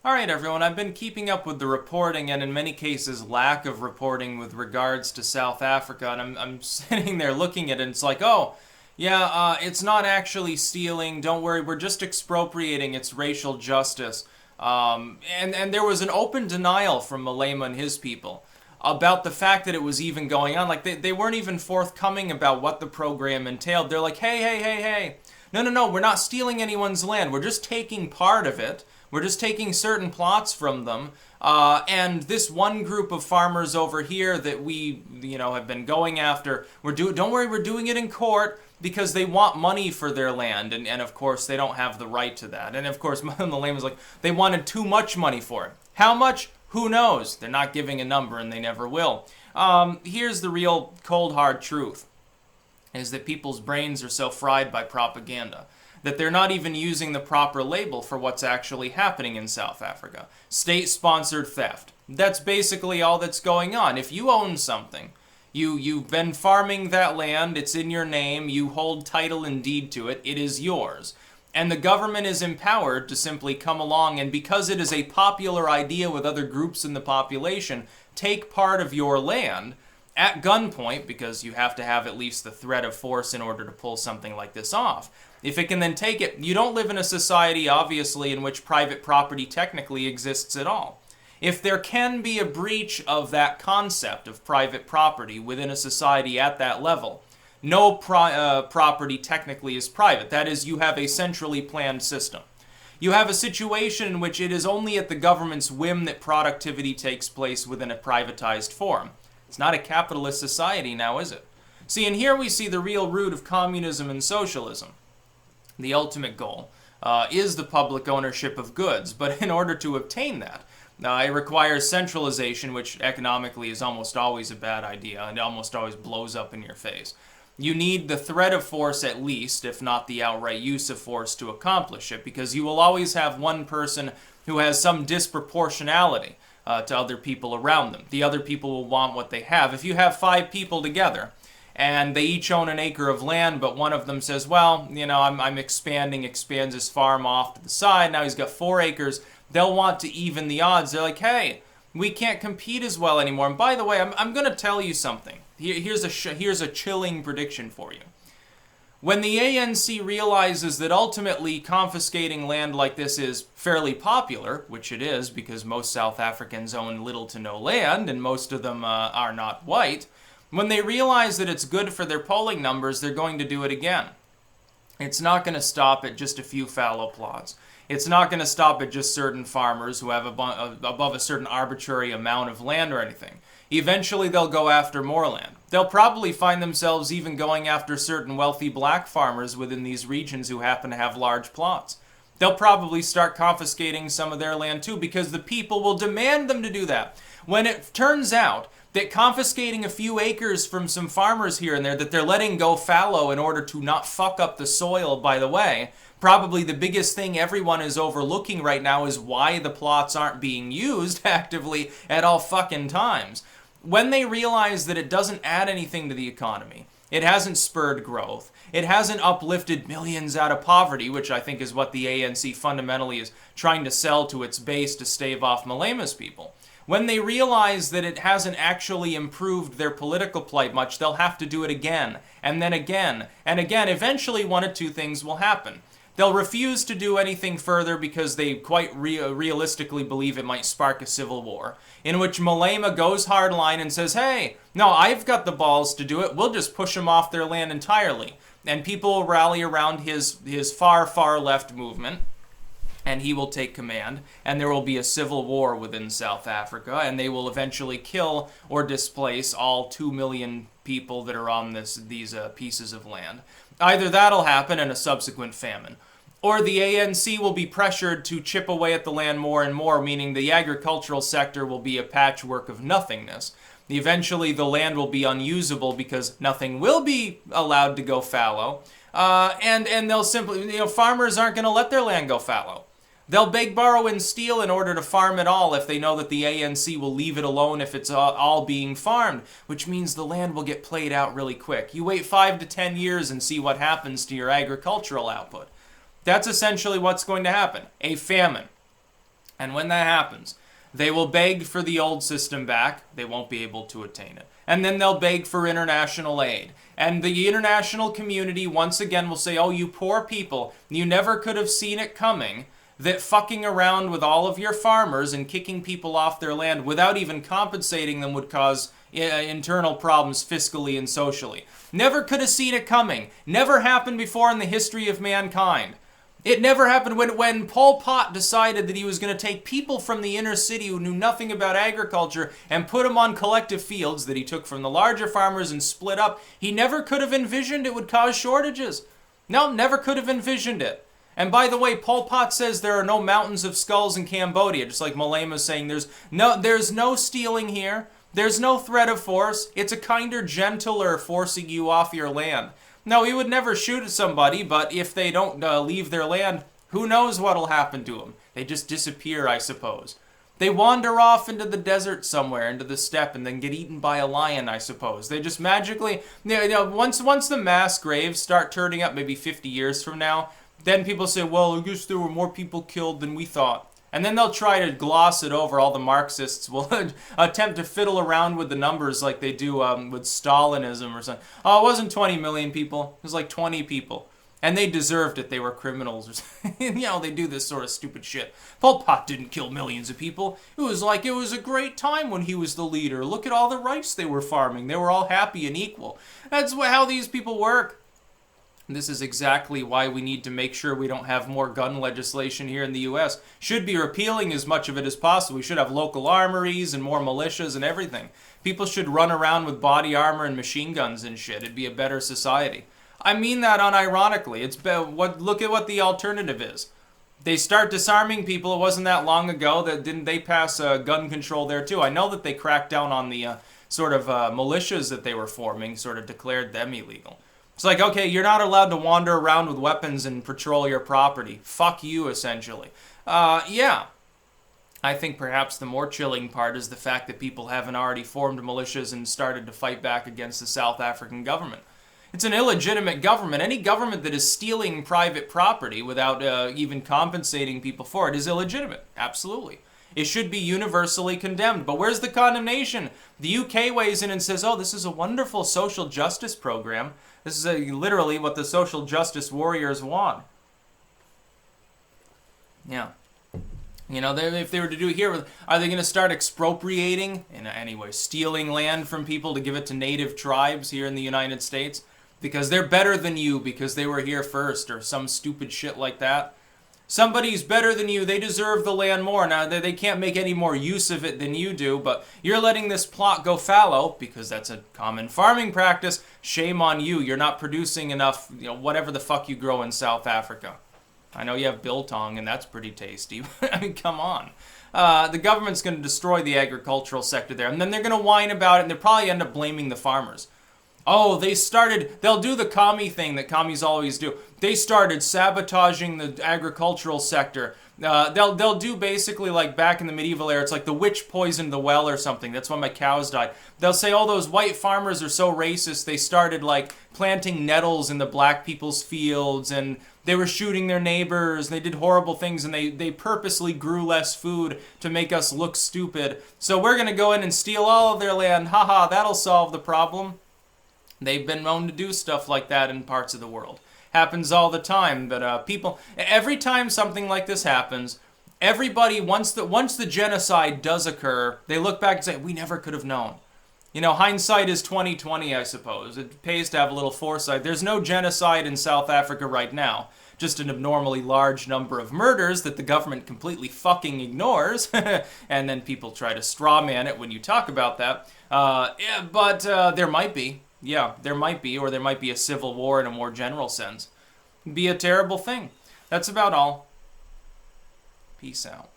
All right, everyone, I've been keeping up with the reporting and in many cases lack of reporting with regards to South Africa, and I'm sitting there looking at it and it's like, oh, yeah, it's not actually stealing. Don't worry, we're just expropriating its racial justice. And there was an open denial from Malema and his people about the fact that it was even going on. Like, they weren't even forthcoming about what the program entailed. They're like, hey, hey, hey, hey. No, no, no, we're not stealing anyone's land. We're just taking part of it. We're just taking certain plots from them. And this one group of farmers over here that we, have been going after, don't worry, we're doing it in court because they want money for their land. And of course, they don't have the right to that. And of course, Malema was like, they wanted too much money for it. How much? Who knows? They're not giving a number and they never will. Here's the real cold hard truth, is that people's brains are so fried by propaganda that they're not even using the proper label for what's actually happening in South Africa. State-sponsored theft. That's basically all that's going on. If you own something, you've been farming that land, it's in your name, you hold title and deed to it, it is yours. And the government is empowered to simply come along and, because it is a popular idea with other groups in the population, take part of your land at gunpoint, because you have to have at least the threat of force in order to pull something like this off. If it can then take it, you don't live in a society, obviously, in which private property technically exists at all. If there can be a breach of that concept of private property within a society at that level, no property technically is private. That is, you have a centrally planned system. You have a situation in which it is only at the government's whim that productivity takes place within a privatized form. It's not a capitalist society now, is it? See, and here we see the real root of communism and socialism. The ultimate goal is the public ownership of goods, but in order to obtain that, it requires centralization, which economically is almost always a bad idea and almost always blows up in your face. You need the threat of force at least, if not the outright use of force, to accomplish it, because you will always have one person who has some disproportionality to other people around them. The other people will want what they have. If you have 5 people together and they each own an acre of land, but one of them says, well, I'm expands his farm off to the side, now he's got 4 acres, they'll want to even the odds. They're like, hey, we can't compete as well anymore. And by the way, I'm going to tell you something. Here's a chilling prediction for you. When the ANC realizes that ultimately confiscating land like this is fairly popular, which it is because most South Africans own little to no land and most of them are not white, when they realize that it's good for their polling numbers, they're going to do it again. It's not going to stop at just a few fallow plots. It's not going to stop at just certain farmers who have above a certain arbitrary amount of land or anything. Eventually, they'll go after more land. They'll probably find themselves even going after certain wealthy black farmers within these regions who happen to have large plots. They'll probably start confiscating some of their land too, because the people will demand them to do that. When it turns out that confiscating a few acres from some farmers here and there that they're letting go fallow in order to not fuck up the soil, by the way, probably the biggest thing everyone is overlooking right now is why the plots aren't being used actively at all fucking times. When they realize that it doesn't add anything to the economy, it hasn't spurred growth, it hasn't uplifted millions out of poverty, which I think is what the ANC fundamentally is trying to sell to its base to stave off Malema's people. When they realize that it hasn't actually improved their political plight much, they'll have to do it again, and then again, and again. Eventually, one of two things will happen. They'll refuse to do anything further because they quite realistically believe it might spark a civil war, in which Malema goes hardline and says, hey, no, I've got the balls to do it, we'll just push them off their land entirely. And people will rally around his far, far left movement, and he will take command, and there will be a civil war within South Africa, and they will eventually kill or displace all 2 million people that are on these pieces of land. Either that'll happen in a subsequent famine, or the ANC will be pressured to chip away at the land more and more, meaning the agricultural sector will be a patchwork of nothingness. Eventually, the land will be unusable because nothing will be allowed to go fallow, and they'll simply, farmers aren't going to let their land go fallow. They'll beg, borrow, and steal in order to farm it all if they know that the ANC will leave it alone if it's all being farmed, which means the land will get played out really quick. You wait 5 to 10 years and see what happens to your agricultural output. That's essentially what's going to happen. A famine. And when that happens, they will beg for the old system back. They won't be able to attain it. And then they'll beg for international aid. And the international community once again will say, oh, you poor people, you never could have seen it coming that fucking around with all of your farmers and kicking people off their land without even compensating them would cause internal problems fiscally and socially. Never could have seen it coming. Never happened before in the history of mankind. It never happened when Pol Pot decided that he was going to take people from the inner city who knew nothing about agriculture and put them on collective fields that he took from the larger farmers and split up. He never could have envisioned it would cause shortages. No, never could have envisioned it. And by the way, Pol Pot says there are no mountains of skulls in Cambodia, just like Malema's saying there's no stealing here. There's no threat of force. It's a kinder, gentler forcing you off your land. No, he would never shoot at somebody, but if they don't leave their land, who knows what'll happen to them? They just disappear, I suppose. They wander off into the desert somewhere, into the steppe, and then get eaten by a lion, I suppose. They just magically, once the mass graves start turning up, maybe 50 years from now, then people say, well, I guess there were more people killed than we thought. And then they'll try to gloss it over. All the Marxists will attempt to fiddle around with the numbers like they do with Stalinism or something. Oh, it wasn't 20 million people. It was like 20 people. And they deserved it. They were criminals or something. They do this sort of stupid shit. Pol Pot didn't kill millions of people. It was a great time when he was the leader. Look at all the rice they were farming. They were all happy and equal. That's how these people work. This is exactly why we need to make sure we don't have more gun legislation here in the U.S. Should be repealing as much of it as possible. We should have local armories and more militias and everything. People should run around with body armor and machine guns and shit. It'd be a better society. I mean that unironically. Look at what the alternative is. They start disarming people. It wasn't that long ago that didn't they pass gun control there too. I know that they cracked down on the sort of militias that they were forming, sort of declared them illegal. It's like, okay, you're not allowed to wander around with weapons and patrol your property. Fuck you, essentially. Yeah. I think perhaps the more chilling part is the fact that people haven't already formed militias and started to fight back against the South African government. It's an illegitimate government. Any government that is stealing private property without even compensating people for it is illegitimate. Absolutely. It should be universally condemned. But where's the condemnation? The UK weighs in and says, oh, this is a wonderful social justice program. This is literally what the social justice warriors want. Yeah. If they were to do it here, are they going to start expropriating, stealing land from people to give it to native tribes here in the United States? Because they're better than you because they were here first or some stupid shit like that. Somebody's better than you. They deserve the land more. Now, they can't make any more use of it than you do, but you're letting this plot go fallow because that's a common farming practice. Shame on you. You're not producing enough, whatever the fuck you grow in South Africa. I know you have biltong, and that's pretty tasty. I mean, come on. The government's going to destroy the agricultural sector there, and then they're going to whine about it, and they'll probably end up blaming the farmers. Oh, they'll do the commie thing that commies always do. They started sabotaging the agricultural sector. They'll do basically like back in the medieval era, it's like the witch poisoned the well or something. That's why my cows died. They'll say, oh, those white farmers are so racist. They started like planting nettles in the black people's fields and they were shooting their neighbors. They did horrible things and they purposely grew less food to make us look stupid. So we're going to go in and steal all of their land. Haha, that'll solve the problem. They've been known to do stuff like that in parts of the world. Happens all the time, but people, every time something like this happens, everybody, once the genocide does occur, they look back and say, we never could have known. Hindsight is 20/20, I suppose. It pays to have a little foresight. There's no genocide in South Africa right now. Just an abnormally large number of murders that the government completely fucking ignores. And then people try to straw man it when you talk about that. But there might be. Yeah, there might be, or there might be a civil war in a more general sense. It'd be a terrible thing. That's about all. Peace out.